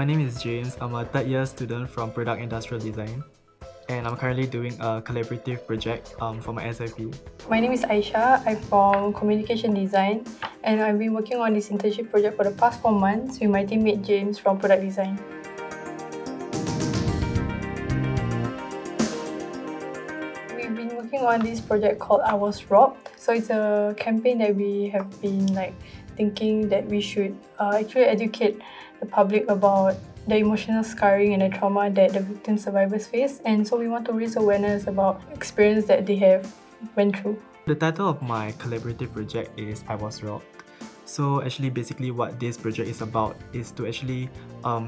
my name is James. I'm a third year student from Product Industrial Design, and I'm currently doing a collaborative project for my SIP. My name is Aisyah. I'm from Communication Design, and I've been working on this internship project for the past 4 months with my teammate James from Product Design. We've been working on this project called I Was Robbed. So it's a campaign that we have been thinking that we should actually educate the public about the emotional scarring and the trauma that the victim survivors face, and so we want to raise awareness about experience that they have went through. The title of my collaborative project is I Was Robbed. So actually basically what this project is about is to actually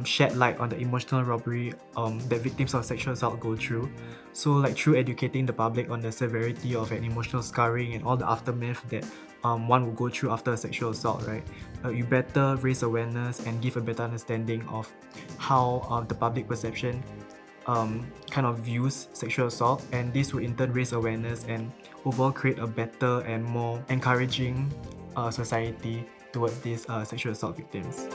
shed light on the emotional robbery that victims of sexual assault go through. So through educating the public on the severity of an emotional scarring and all the aftermath that one will go through after a sexual assault, right? You better raise awareness and give a better understanding of how the public perception kind of views sexual assault, and this will in turn raise awareness and overall create a better and more encouraging society towards these sexual assault victims.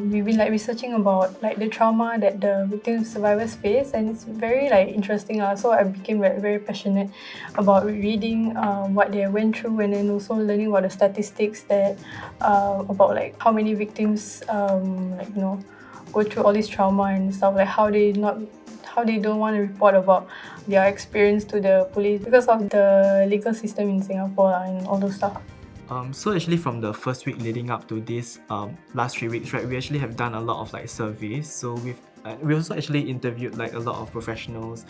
We've been researching about the trauma that the victim survivors face, and it's very interesting. So I became very passionate about reading what they went through, and then also learning about the statistics that about how many victims go through all this trauma and stuff, how they don't want to report about their experience to the police because of the legal system in Singapore and all those stuff. So actually from the first week leading up to this last 3 weeks, right, we actually have done a lot of surveys. So we also actually interviewed a lot of professionals.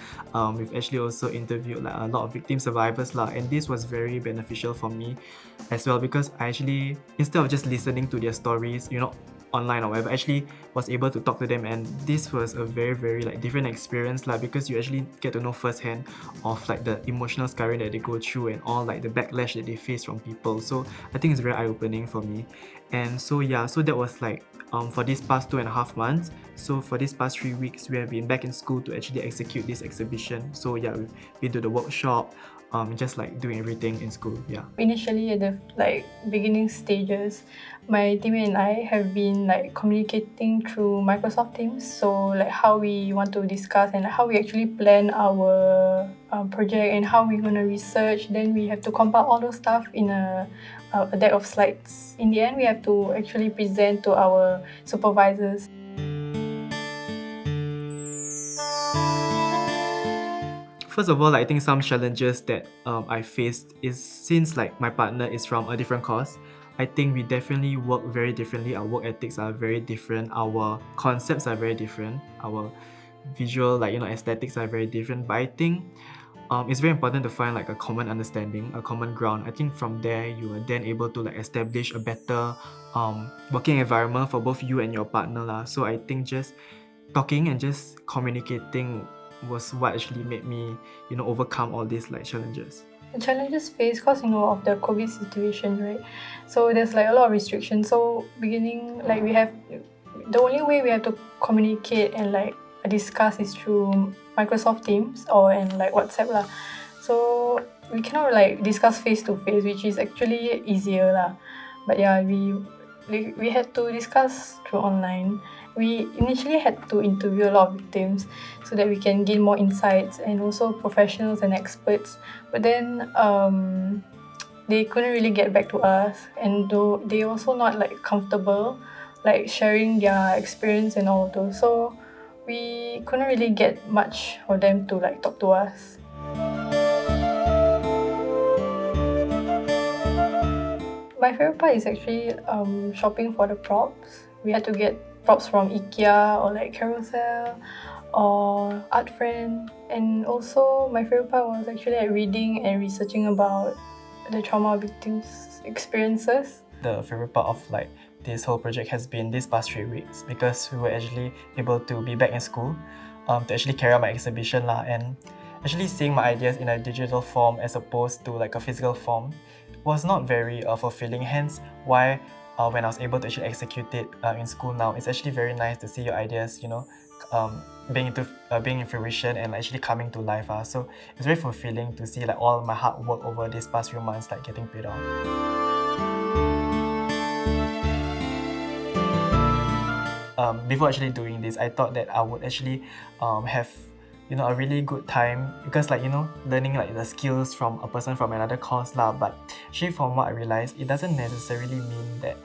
We've actually also interviewed a lot of victim survivors and this was very beneficial for me as well, because I actually, instead of just listening to their stories, online or whatever, actually was able to talk to them, and this was a very different experience because you actually get to know firsthand of the emotional scarring that they go through and all the backlash that they face from people. So I think it's very eye-opening for me. And so so that was for these past 2.5 months. So for these past 3 weeks, we have been back in school to actually execute this exhibition. So we've been to the workshop, just doing everything in school. Initially at the beginning stages, my teammate and I have been communicating through Microsoft Teams. So how we want to discuss and how we actually plan our project and how we're going to research. Then we have to compile all those stuff in a deck of slides. In the end, we have to actually present to our supervisors. First of all, I think some challenges that I faced is, since my partner is from a different course, I think we definitely work very differently. Our work ethics are very different. Our concepts are very different. Our visual aesthetics are very different. But I think it's very important to find a common understanding, a common ground. I think from there you are then able to establish a better working environment for both you and your partner. So I think just talking and just communicating was what actually made me overcome all these challenges. The challenges faced because of the COVID situation, right? So there's a lot of restrictions. So beginning we have the only way we have to communicate and discuss is through Microsoft Teams or WhatsApp lah. So we cannot discuss face to face, which is actually easier lah. But we had to discuss through online. We initially had to interview a lot of victims so that we can gain more insights, and also professionals and experts. But then they couldn't really get back to us, and though they also not comfortable sharing their experience and all of those. So we couldn't really get much of them to talk to us. My favorite part is actually shopping for the props. We had to get props from IKEA or Carousel or Art Friend. And also my favorite part was actually reading and researching about the trauma victims' experiences. The favorite part of this whole project has been this past 3 weeks, because we were actually able to be back in school to actually carry out my exhibition and actually seeing my ideas in a digital form as opposed to a physical form was not very fulfilling. Hence why when I was able to actually execute it in school now, it's actually very nice to see your ideas being in fruition and actually coming to life. So it's very fulfilling to see all my hard work over these past few months getting paid off. before actually doing this, I thought that I would actually have a really good time, because like learning like the skills from a person from another course lah. But actually, from what I realized, it doesn't necessarily mean that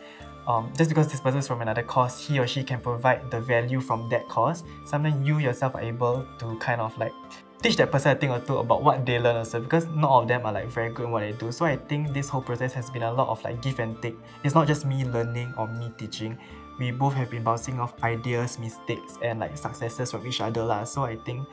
just because this person is from another course, he or she can provide the value from that course. Sometimes you yourself are able to kind of like teach that person a thing or two about what they learn also, because not all of them are like very good in what they do. So I think this whole process has been a lot of like give and take. It's not just me learning or me teaching. We both have been bouncing off ideas, mistakes, and like successes from each other lah. So I think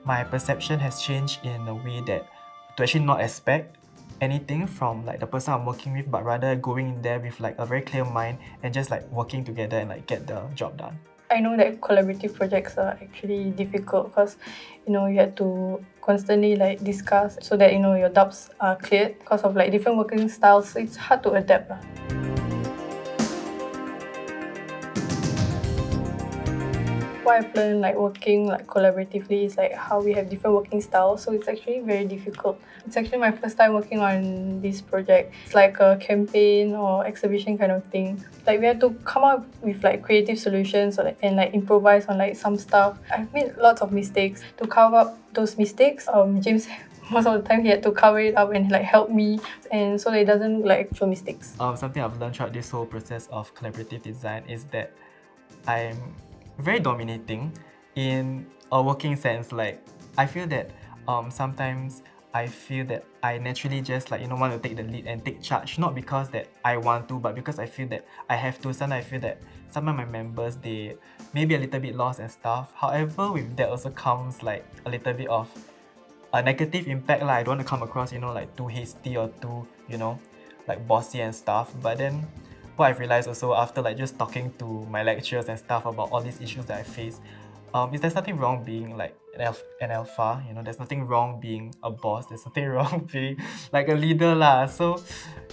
my perception has changed in a way that to actually not expect anything from like the person I'm working with, but rather going in there with like a very clear mind and just like working together and like get the job done. I know that collaborative projects are actually difficult because you have to constantly like discuss so that your doubts are cleared because of like different working styles. So it's hard to adapt lah. What I've learned like working like collaboratively is like how we have different working styles, so it's actually very difficult. It's actually my first time working on this project. It's like a campaign or exhibition kind of thing. Like we have to come up with like creative solutions and like improvise on like some stuff. I've made lots of mistakes. To cover up those mistakes, James most of the time he had to cover it up and like help me, and so that it doesn't look like actual mistakes. Something I've learned throughout this whole process of collaborative design is that I'm very dominating in a working sense. Like I feel that sometimes I feel that I naturally just like want to take the lead and take charge, not because that I want to, but because I feel that I have to. Sometimes I feel that some of my members, they may be a little bit lost and stuff. However, with that also comes like a little bit of a negative impact. Like I don't want to come across like too hasty or too like bossy and stuff. But then what I've realized also after like just talking to my lecturers and stuff about all these issues that I face, is there's nothing wrong being like an alpha. There's nothing wrong being a boss. There's nothing wrong being like a leader lah. So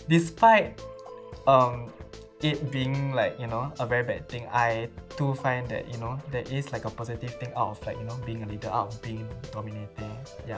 despite it being like a very bad thing, I do find that there is like a positive thing out of like being a leader, out of being dominating. Yeah.